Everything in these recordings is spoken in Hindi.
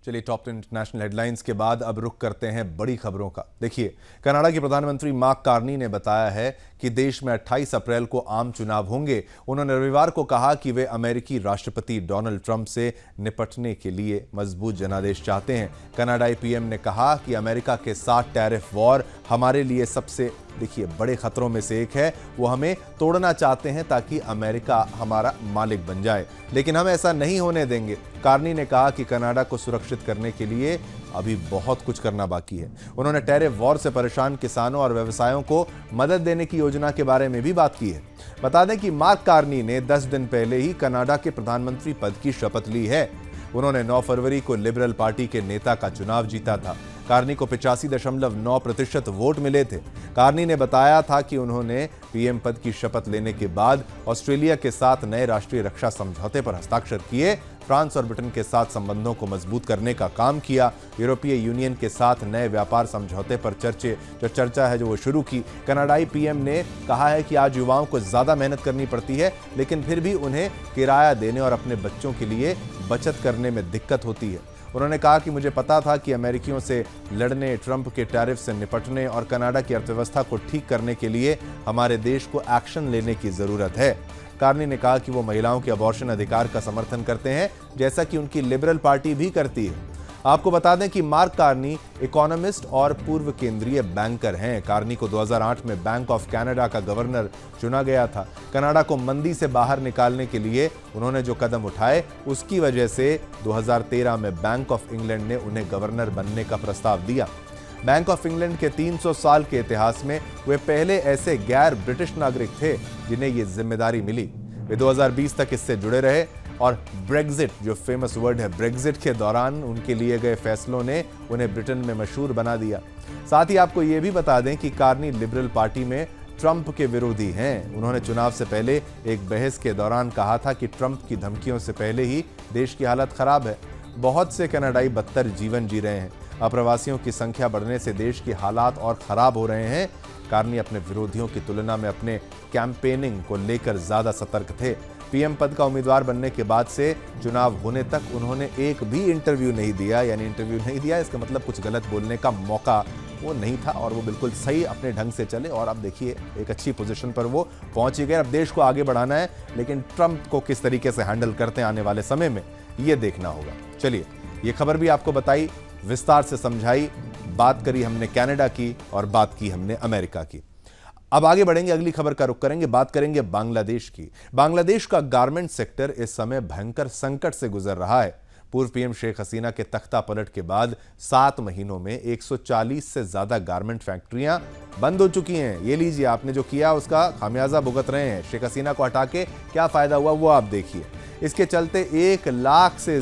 चलिए टॉप 10 इंटरनेशनल हेडलाइंस के बाद अब रुख करते हैं बड़ी खबरों का। देखिए, कनाडा के प्रधानमंत्री मार्क कार्नी ने बताया है कि देश में 28 अप्रैल को आम चुनाव होंगे। उन्होंने रविवार को कहा कि वे अमेरिकी राष्ट्रपति डोनाल्ड ट्रंप से निपटने के लिए मजबूत जनादेश चाहते हैं। कनाडाई पीएम ने कहा कि अमेरिका के साथ टैरिफ वॉर हमारे लिए सबसे बड़े खतरों में से एक है। वो हमें तोड़ना चाहते हैं ताकि अमेरिका हमारा मालिक बन जाए, लेकिन हम ऐसा नहीं होने देंगे। कार्नी ने कहा कि कनाडा को सुरक्षित करने के लिए अभी बहुत कुछ करना बाकी है। उन्होंने टैरिफ वॉर से परेशान किसानों और व्यवसायों को मदद देने की योजना के बारे में भी बात की है। बता दें कि मार्क कार्नी ने 10 दिन पहले ही कनाडा के प्रधानमंत्री पद की शपथ ली है। उन्होंने 9 फरवरी को लिबरल पार्टी के नेता का चुनाव जीता था। कार्नी को 85.9% वोट मिले थे। कार्नी ने बताया था कि उन्होंने पीएम पद की शपथ लेने के बाद ऑस्ट्रेलिया के साथ नए राष्ट्रीय रक्षा समझौते पर हस्ताक्षर किए, फ्रांस और ब्रिटेन के साथ संबंधों को मजबूत करने का काम किया, यूरोपीय यूनियन के साथ नए व्यापार समझौते पर चर्चा है जो वो शुरू की। कनाडाई पीएम ने कहा है कि आज युवाओं को ज्यादा मेहनत करनी पड़ती है, लेकिन फिर भी उन्हें किराया देने और अपने बच्चों के लिए बचत करने में दिक्कत होती है। उन्होंने कहा कि मुझे पता था कि अमेरिकियों से लड़ने, ट्रंप के टैरिफ से निपटने और कनाडा की अर्थव्यवस्था को ठीक करने के लिए हमारे देश को एक्शन लेने की जरूरत है। कार्नी ने कहा कि वो महिलाओं के अबॉर्शन अधिकार का समर्थन करते हैं, जैसा कि उनकी लिबरल पार्टी भी करती है। आपको बता दें कि मार्क कार्नी इकोनॉमिस्ट और पूर्व केंद्रीय बैंकर हैं। कार्नी को 2008 में बैंक ऑफ कनाडा का गवर्नर चुना गया था। कनाडा को मंदी से बाहर निकालने के लिए उन्होंने जो कदम उठाए, उसकी वजह से 2013 में बैंक ऑफ इंग्लैंड ने उन्हें गवर्नर बनने का प्रस्ताव दिया। बैंक ऑफ इंग्लैंड के 300 साल के इतिहास में वे पहले ऐसे गैर ब्रिटिश नागरिक थे जिन्हें ये जिम्मेदारी मिली। वे 2020 तक इससे जुड़े रहे और ब्रेग्जिट, जो फेमस वर्ड है, ब्रेग्जिट के दौरान उनके लिए गए फैसलों ने उन्हें ब्रिटेन में मशहूर बना दिया। साथ ही आपको ये भी बता दें कि कार्नी लिबरल पार्टी में ट्रंप के विरोधी हैं। उन्होंने चुनाव से पहले एक बहस के दौरान कहा था कि ट्रंप की धमकियों से पहले ही देश की हालत खराब है। बहुत से कनाडाई बदतर जीवन जी रहे हैं। अप्रवासियों की संख्या बढ़ने से देश के हालात और खराब हो रहे हैं। कार्नी अपने विरोधियों की तुलना में अपने कैंपेनिंग को लेकर ज्यादा सतर्क थे। पीएम पद का उम्मीदवार बनने के बाद से चुनाव होने तक उन्होंने एक भी इंटरव्यू नहीं दिया। इसका मतलब कुछ गलत बोलने का मौका वो नहीं था और वो बिल्कुल सही अपने ढंग से चले और अब देखिए एक अच्छी पोजीशन पर वो पहुंच ही गए। अब देश को आगे बढ़ाना है, लेकिन ट्रंप को किस तरीके से हैंडल करते हैं आने वाले समय में, ये देखना होगा। चलिए, ये खबर भी आपको बताई, विस्तार से समझाई, बात करी हमने कनाडा की और बात की हमने अमेरिका की। अब आगे बढ़ेंगे, अगली खबर का रुख करेंगे, बात करेंगे बांग्लादेश की। बांग्लादेश का गारमेंट सेक्टर इस समय भयंकर संकट से गुजर रहा है। पूर्व पीएम शेख हसीना के तख्ता पलट के बाद 7 महीनों में 140 से ज्यादा गारमेंट फैक्ट्रियां बंद हो चुकी हैं। ये लीजिए, आपने जो किया उसका खामियाजा भुगत रहे हैं। शेख हसीना को हटा के क्या फायदा हुआ वो आप देखिए। इसके चलते 1 लाख से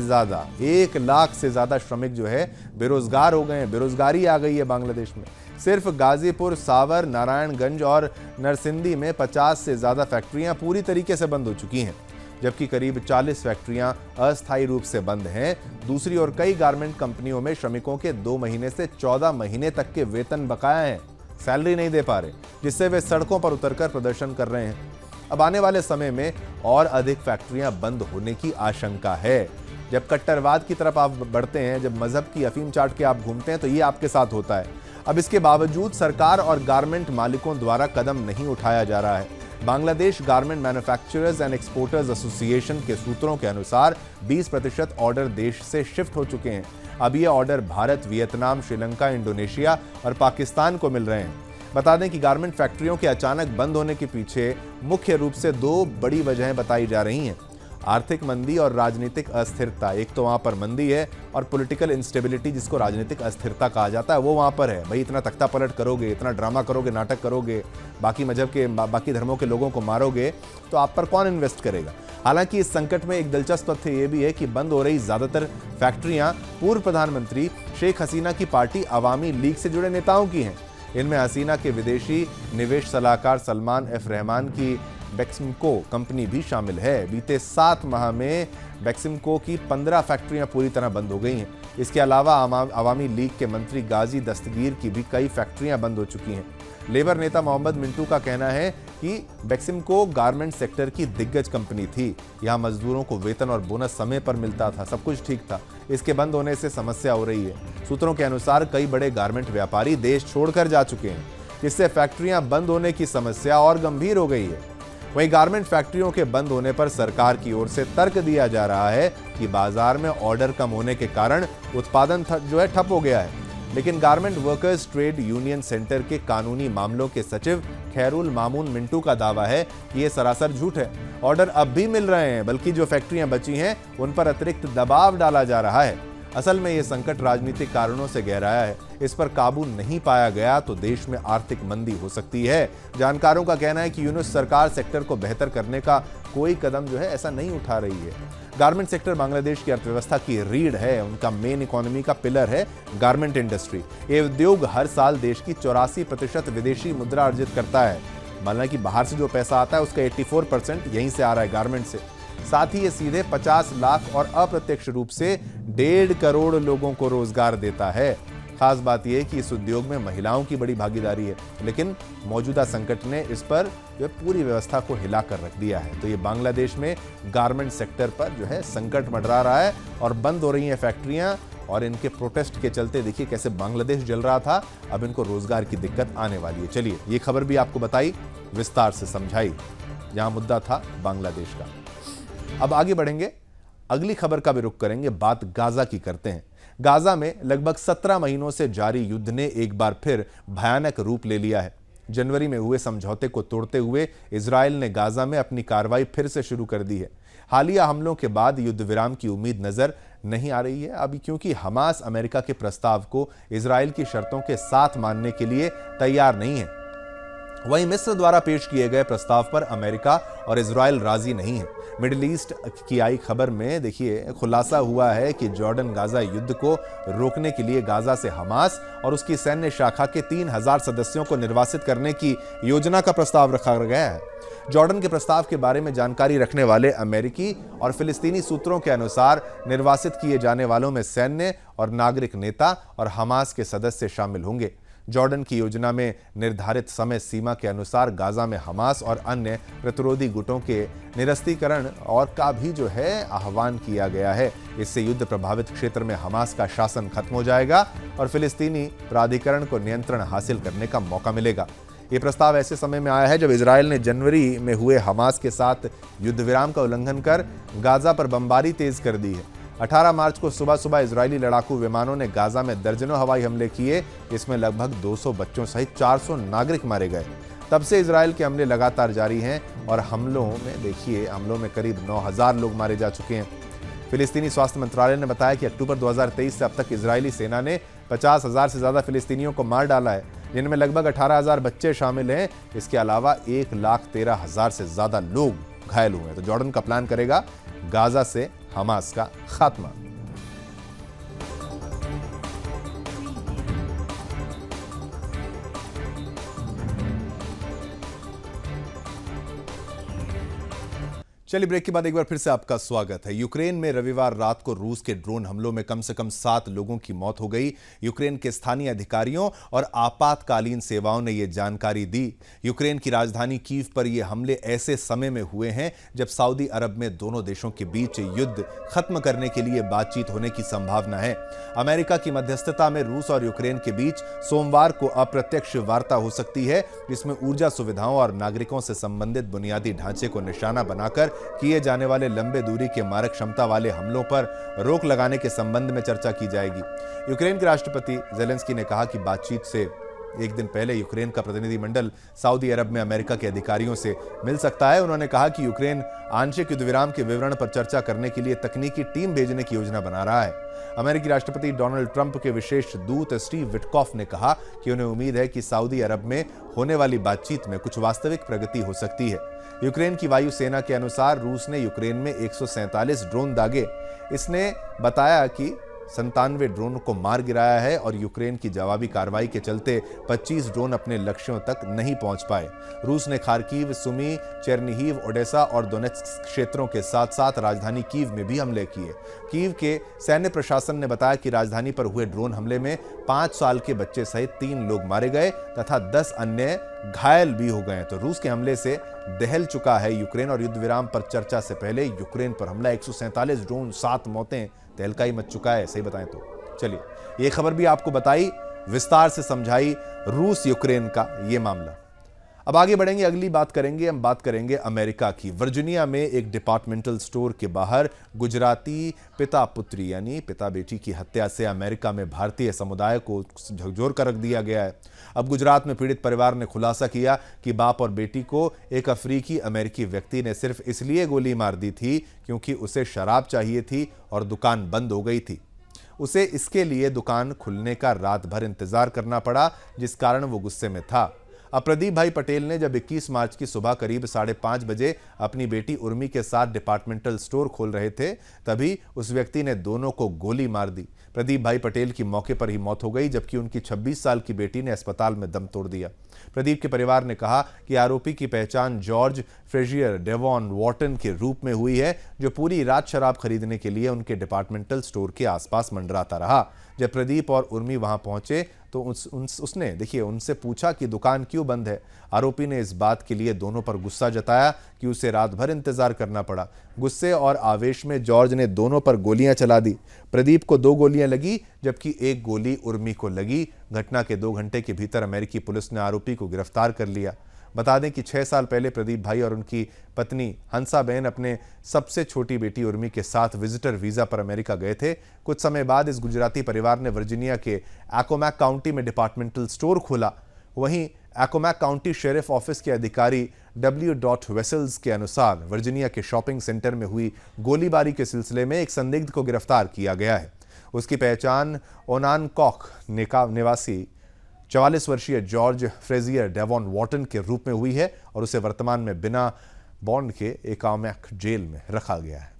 ज्यादा श्रमिक जो है बेरोजगार हो गए हैं। बेरोजगारी आ गई है बांग्लादेश में। सिर्फ गाजीपुर, सावर, नारायणगंज और नरसिंदी में 50 से ज्यादा फैक्ट्रियां पूरी तरीके से बंद हो चुकी हैं, जबकि करीब 40 फैक्ट्रियां अस्थायी रूप से बंद हैं। दूसरी ओर कई गारमेंट कंपनियों में श्रमिकों के 2 महीने से 14 महीने तक के वेतन बकाया हैं, सैलरी नहीं दे पा रहे, जिससे वे सड़कों पर उतरकर प्रदर्शन कर रहे हैं। अब आने वाले समय में और अधिक फैक्ट्रियां बंद होने की आशंका है। जब कट्टरवाद की तरफ आप बढ़ते हैं, जब मजहब की अफीम चाट के आप घूमते हैं, तो ये आपके साथ होता है। अब इसके बावजूद सरकार और गारमेंट मालिकों द्वारा कदम नहीं उठाया जा रहा है। Bangladesh garment manufacturers and exporters association के सूत्रों के अनुसार 20% ऑर्डर देश से शिफ्ट हो चुके हैं। अब ये order Bharat, Vietnam, Sri Lanka, Indonesia और पाकिस्तान को मिल रहे हैं। बता दें कि गारमेंट फैक्ट्रियों के अचानक बंद होने के पीछे मुख्य रूप से 2 बड़ी वजहें बताई जा रही हैं। आर्थिक मंदी और राजनीतिक अस्थिरता। एक तो वहां पर मंदी है और पॉलिटिकल इंस्टेबिलिटी, जिसको राजनीतिक अस्थिरता कहा जाता है, वो वहां पर है। भाई, इतना तख्ता पलट करोगे, इतना ड्रामा करोगे, नाटक करोगे, बाकी धर्मों के लोगों को मारोगे, तो आप पर कौन इन्वेस्ट करेगा। हालांकि इस संकट में एक दिलचस्प तथ्य ये भी है कि बंद हो रही ज्यादातर फैक्ट्रियां पूर्व प्रधानमंत्री शेख हसीना की पार्टी अवामी लीग से जुड़े नेताओं की हैं। इनमें हसीना के विदेशी निवेश सलाहकार सलमान एफ रहमान की बेक्सिमको कंपनी भी शामिल है। बीते 7 माह में बेक्सिमको की 15 फैक्ट्रियां पूरी तरह बंद हो गई हैं। इसके अलावा अवामी लीग के मंत्री गाजी दस्तगीर की भी कई फैक्ट्रियां बंद हो चुकी हैं। लेबर नेता मोहम्मद मिंटू का कहना है कि बेक्सिमको गारमेंट सेक्टर की दिग्गज कंपनी थी। यहां मजदूरों को वेतन और बोनस समय पर मिलता था, सब कुछ ठीक था। इसके बंद होने से समस्या हो रही है। सूत्रों के अनुसार कई बड़े गारमेंट व्यापारी देश छोड़कर जा चुके हैं, जिससे फैक्ट्रियां बंद होने की समस्या और गंभीर हो गई है। वहीं गारमेंट फैक्ट्रियों के बंद होने पर सरकार की ओर से तर्क दिया जा रहा है कि बाजार में ऑर्डर कम होने के कारण उत्पादन ठप हो गया है। लेकिन garment workers trade union centre के कानूनी मामलों के सचिव खैरुल मामून मिंटू का दावा है कि यह सरासर झूठ है। ऑर्डर अब भी मिल रहे हैं, बल्कि जो फैक्ट्रियां बची हैं उन पर अतिरिक्त दबाव डाला जा रहा है। असल में यह संकट राजनीतिक कारणों से गहराया है। इस पर काबू नहीं पाया गया तो देश में आर्थिक मंदी हो सकती है। जानकारों का कहना है कि यूनुस सरकार सेक्टर को बेहतर करने का कोई कदम ऐसा नहीं उठा रही है। गारमेंट सेक्टर बांग्लादेश की अर्थव्यवस्था की रीढ़ है। उनका मेन इकोनॉमी का पिलर है गारमेंट इंडस्ट्री। ये उद्योग हर साल देश की 84% विदेशी मुद्रा अर्जित करता है। माना कि बाहर से जो पैसा आता है उसका 84% यहीं से आ रहा है, गारमेंट से। साथ ही ये सीधे 50 लाख और अप्रत्यक्ष रूप से 1.5 करोड़ लोगों को रोजगार देता है। खास बात यह है कि इस उद्योग में महिलाओं की बड़ी भागीदारी है, लेकिन मौजूदा संकट ने इस पर पूरी व्यवस्था को हिलाकर रख दिया है। तो ये बांग्लादेश में गारमेंट सेक्टर पर संकट मंडरा रहा है और बंद हो रही हैं फैक्ट्रियां। और इनके प्रोटेस्ट के चलते देखिए कैसे बांग्लादेश जल रहा था, अब इनको रोजगार की दिक्कत आने वाली है। चलिए ये खबर भी आपको बताई, विस्तार से समझाई। यहां मुद्दा था बांग्लादेश का। अब आगे बढ़ेंगे, अगली खबर का भी रुख करेंगे। बात गाजा की करते हैं। गाजा में लगभग 17 महीनों से जारी युद्ध ने एक बार फिर भयानक रूप ले लिया है। जनवरी में हुए समझौते को तोड़ते हुए इजराइल ने गाजा में अपनी कार्रवाई फिर से शुरू कर दी है। हालिया हमलों के बाद युद्ध विराम की उम्मीद नजर नहीं आ रही है अभी, क्योंकि हमास अमेरिका के प्रस्ताव को इजराइल की शर्तों के साथ मानने के लिए तैयार नहीं है। वहीं मिस्र द्वारा पेश किए गए प्रस्ताव पर अमेरिका और इजराइल राजी नहीं है। मिडिल ईस्ट की आई खबर में देखिए खुलासा हुआ है कि जॉर्डन गाजा युद्ध को रोकने के लिए गाजा से हमास और उसकी सैन्य शाखा के 3000 सदस्यों को निर्वासित करने की योजना का प्रस्ताव रखा गया है। जॉर्डन के प्रस्ताव के बारे में जानकारी रखने वाले अमेरिकी और फिलिस्तीनी सूत्रों के अनुसार निर्वासित किए जाने वालों में सैन्य और नागरिक नेता और हमास के सदस्य शामिल होंगे। जॉर्डन की योजना में निर्धारित समय सीमा के अनुसार गाजा में हमास और अन्य प्रतिरोधी गुटों के निरस्तीकरण और का भी आह्वान किया गया है। इससे युद्ध प्रभावित क्षेत्र में हमास का शासन खत्म हो जाएगा और फिलिस्तीनी प्राधिकरण को नियंत्रण हासिल करने का मौका मिलेगा। ये प्रस्ताव ऐसे समय में आया है जब इजराइल ने जनवरी में हुए हमास के साथ युद्ध विराम का उल्लंघन कर गाजा पर बमबारी तेज कर दी है। 18 मार्च को सुबह सुबह इजरायली लड़ाकू विमानों ने गाजा में दर्जनों हवाई हमले किए। इसमें लगभग 200 बच्चों सहित 400 नागरिक मारे गए। तब से इजराइल के हमले लगातार जारी हैं और हमलों में करीब 9000 लोग मारे जा चुके हैं। फिलिस्तीनी स्वास्थ्य मंत्रालय ने बताया कि अक्टूबर 2023 से अब तक इजरायली सेना ने 50,000 से ज्यादा फिलिस्तीनियों को मार डाला है, जिनमें लगभग 18,000 बच्चे शामिल हैं। इसके अलावा 1,13,000 से ज्यादा लोग घायल हुए हैं। तो जॉर्डन का प्लान करेगा गाजा से हमास का खात्मा। चलिए ब्रेक के बाद एक बार फिर से आपका स्वागत है। यूक्रेन में रविवार रात को रूस के ड्रोन हमलों में कम से कम 7 लोगों की मौत हो गई। यूक्रेन के स्थानीय अधिकारियों और आपातकालीन सेवाओं ने यह जानकारी दी। यूक्रेन की राजधानी कीव पर यह हमले ऐसे समय में हुए हैं जब सऊदी अरब में दोनों देशों के बीच युद्ध खत्म करने के लिए बातचीत होने की संभावना है। अमेरिका की मध्यस्थता में रूस और यूक्रेन के बीच सोमवार को अप्रत्यक्ष वार्ता हो सकती है, जिसमें ऊर्जा सुविधाओं और नागरिकों से संबंधित बुनियादी ढांचे को निशाना बनाकर किए जाने वाले लंबे दूरी के मारक क्षमता वाले हमलों पर रोक लगाने के संबंध में चर्चा की जाएगी। यूक्रेन के राष्ट्रपति जेलेंस्की ने कहा कि बातचीत से एक दिन पहले यूक्रेन का प्रतिनिधिमंडल सऊदी अरब में अमेरिका के अधिकारियों से मिल सकता है। उन्होंने कहा कि यूक्रेन आंशिक युद्ध विराम के विवरण पर चर्चा करने के लिए तकनीकी टीम भेजने की योजना बना रहा है। अमेरिकी राष्ट्रपति डोनाल्ड ट्रंप के विशेष दूत स्टीव विटकॉफ ने कहा कि उन्हें उम्मीद है कि सऊदी अरब में होने वाली बातचीत में कुछ वास्तविक प्रगति हो सकती है। यूक्रेन की वायुसेना के अनुसार रूस ने यूक्रेन में 147 ड्रोन दागे। इसने बताया कि 97 ड्रोन को मार गिराया है और यूक्रेन की जवाबी कार्रवाई के चलते 25 ड्रोन अपने लक्ष्यों तक नहीं पहुंच पाए। रूस ने खार्किव, सुमी, चेर्निहिव, ओडेसा और दोनेत्स्क क्षेत्रों के साथ साथ राजधानी कीव में भी हमले किए। कीव के सैन्य प्रशासन ने बताया कि राजधानी पर हुए ड्रोन हमले में 5 साल के बच्चे सहित 3 लोग मारे गए तथा 10 अन्य घायल भी हो गए। तो रूस के हमले से दहल चुका है यूक्रेन और युद्ध विराम पर चर्चा से पहले यूक्रेन पर हमला, 147 ड्रोन, 7 मौतें, तहलका ही मच चुका है। सही बताएं तो चलिए ये खबर भी आपको बताई, विस्तार से समझाई रूस यूक्रेन का ये मामला। अब आगे बढ़ेंगे, अगली बात करेंगे, हम बात करेंगे अमेरिका की। वर्जीनिया में एक डिपार्टमेंटल स्टोर के बाहर गुजराती पिता पुत्री यानी पिता बेटी की हत्या से अमेरिका में भारतीय समुदाय को झकझोर कर रख दिया गया है। अब गुजरात में पीड़ित परिवार ने खुलासा किया कि बाप और बेटी को एक अफ्रीकी अमेरिकी व्यक्ति ने सिर्फ इसलिए गोली मार दी थी क्योंकि उसे शराब चाहिए थी और दुकान बंद हो गई थी। उसे इसके लिए दुकान खुलने का रात भर इंतजार करना पड़ा, जिस कारण वो गुस्से में था। अब प्रदीप भाई पटेल ने जब 21 मार्च की सुबह करीब 5:30 बजे अपनी बेटी उर्मी के साथ डिपार्टमेंटल स्टोर खोल रहे थे, तभी उस व्यक्ति ने दोनों को गोली मार दी। प्रदीप भाई पटेल की मौके पर ही मौत हो गई, जबकि उनकी 26 साल की बेटी ने अस्पताल में दम तोड़ दिया। प्रदीप के परिवार ने कहा कि आरोपी की पहचान जॉर्ज फ्रेजियर डेवॉन वॉर्टन के रूप में हुई है, जो पूरी रात शराब खरीदने के लिए उनके डिपार्टमेंटल स्टोर के आसपास मंडराता रहा। जब प्रदीप और उर्मी वहां पहुंचे तो उसने देखिए उनसे पूछा कि दुकान क्यों बंद है। आरोपी ने इस बात के लिए दोनों पर गुस्सा जताया कि उसे रात भर इंतजार करना पड़ा। गुस्से और आवेश में जॉर्ज ने दोनों पर गोलियां चला दी। प्रदीप को 2 गोलियां लगी, जबकि 1 गोली उर्मी को लगी। घटना के 2 घंटे के भीतर अमेरिकी पुलिस ने आरोपी को गिरफ्तार कर लिया। बता दें कि 6 साल पहले प्रदीप भाई और उनकी पत्नी हंसाबेन अपने सबसे छोटी बेटी उर्मी के साथ विजिटर वीजा पर अमेरिका गए थे। कुछ समय बाद इस गुजराती परिवार ने वर्जीनिया के एकोमैक काउंटी में डिपार्टमेंटल स्टोर खोला। वहीं एकोमैक काउंटी शेरिफ ऑफिस के अधिकारी W. वेसल्स के अनुसार वर्जीनिया के शॉपिंग सेंटर में हुई गोलीबारी के सिलसिले में एक संदिग्ध को गिरफ्तार किया गया है। उसकी पहचान ओनानकॉक निवासी 44 वर्षीय जॉर्ज फ्रेजियर डेवॉन वॉर्टन के रूप में हुई है और उसे वर्तमान में बिना बॉन्ड के एकोमैक जेल में रखा गया है।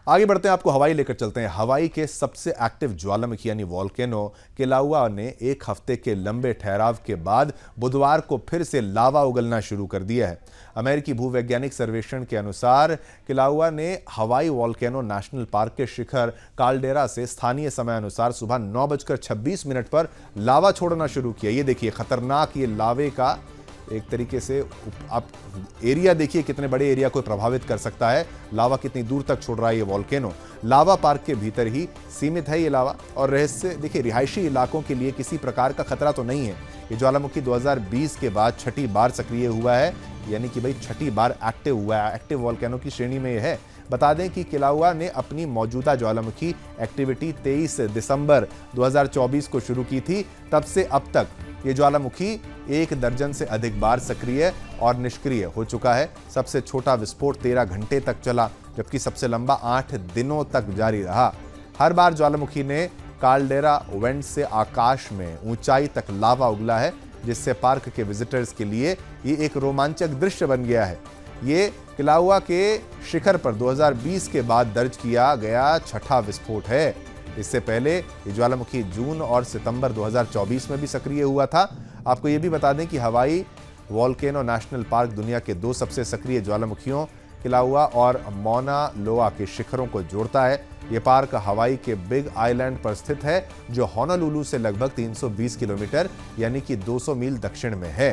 आगे बढ़ते हैं, आपको हवाई लेकर चलते हैं। हवाई के सबसे एक्टिव ज्वालामुखी यानी वॉल्केनो किलाउआ ने एक हफ्ते के लंबे ठहराव के बाद बुधवार को फिर से लावा उगलना शुरू कर दिया है। अमेरिकी भूवैज्ञानिक सर्वेक्षण के अनुसार किलाउआ ने हवाई वॉल्केनो नेशनल पार्क के शिखर काल्डेरा से स्थानीय समय अनुसार सुबह 9:26 पर लावा छोड़ना शुरू किया। ये देखिए खतरनाक, ये लावे का एक तरीके से आप एरिया देखिए, कितने बड़े एरिया को प्रभावित कर सकता है। लावा कितनी दूर तक छोड़ रहा है ये वॉल्केनो। लावा पार्क के भीतर ही सीमित है ये लावा और रहस्य देखिए रिहायशी इलाकों के लिए किसी प्रकार का खतरा तो नहीं है। ये ज्वालामुखी 2020 के बाद 6ठी बार सक्रिय हुआ है, यानी कि भाई 6ठी बार एक्टिव हुआ है। एक्टिव वॉल्केनो की श्रेणी में यह है। बता दें कि किलाउआ ने अपनी मौजूदा ज्वालामुखी एक्टिविटी 23 दिसंबर 2024 को शुरू की थी। तब से अब तक ये ज्वालामुखी 1 दर्जन से अधिक बार सक्रिय और निष्क्रिय हो चुका है। सबसे छोटा विस्फोट 13 घंटे तक चला, जबकि सबसे लंबा 8 दिनों तक जारी रहा। हर बार ज्वालामुखी ने काल्डेरा वेंट से आकाश में ऊंचाई तक लावा उगला है, जिससे पार्क के विजिटर्स के लिए ये एक रोमांचक दृश्य बन गया है। ये किलाउआ के शिखर पर 2020 के बाद दर्ज किया गया 6ठा विस्फोट है। इससे पहले ये ज्वालामुखी जून और सितंबर 2024 में भी सक्रिय हुआ था। आपको ये भी बता दें कि हवाई वॉल्केनो नेशनल पार्क दुनिया के 2 सबसे सक्रिय ज्वालामुखियों किलाउआ और मौना लोआ के शिखरों को जोड़ता है। ये पार्क हवाई के बिग आइलैंड पर स्थित है, जो होनोलुलु से लगभग 320 किलोमीटर यानी कि 200 मील दक्षिण में है।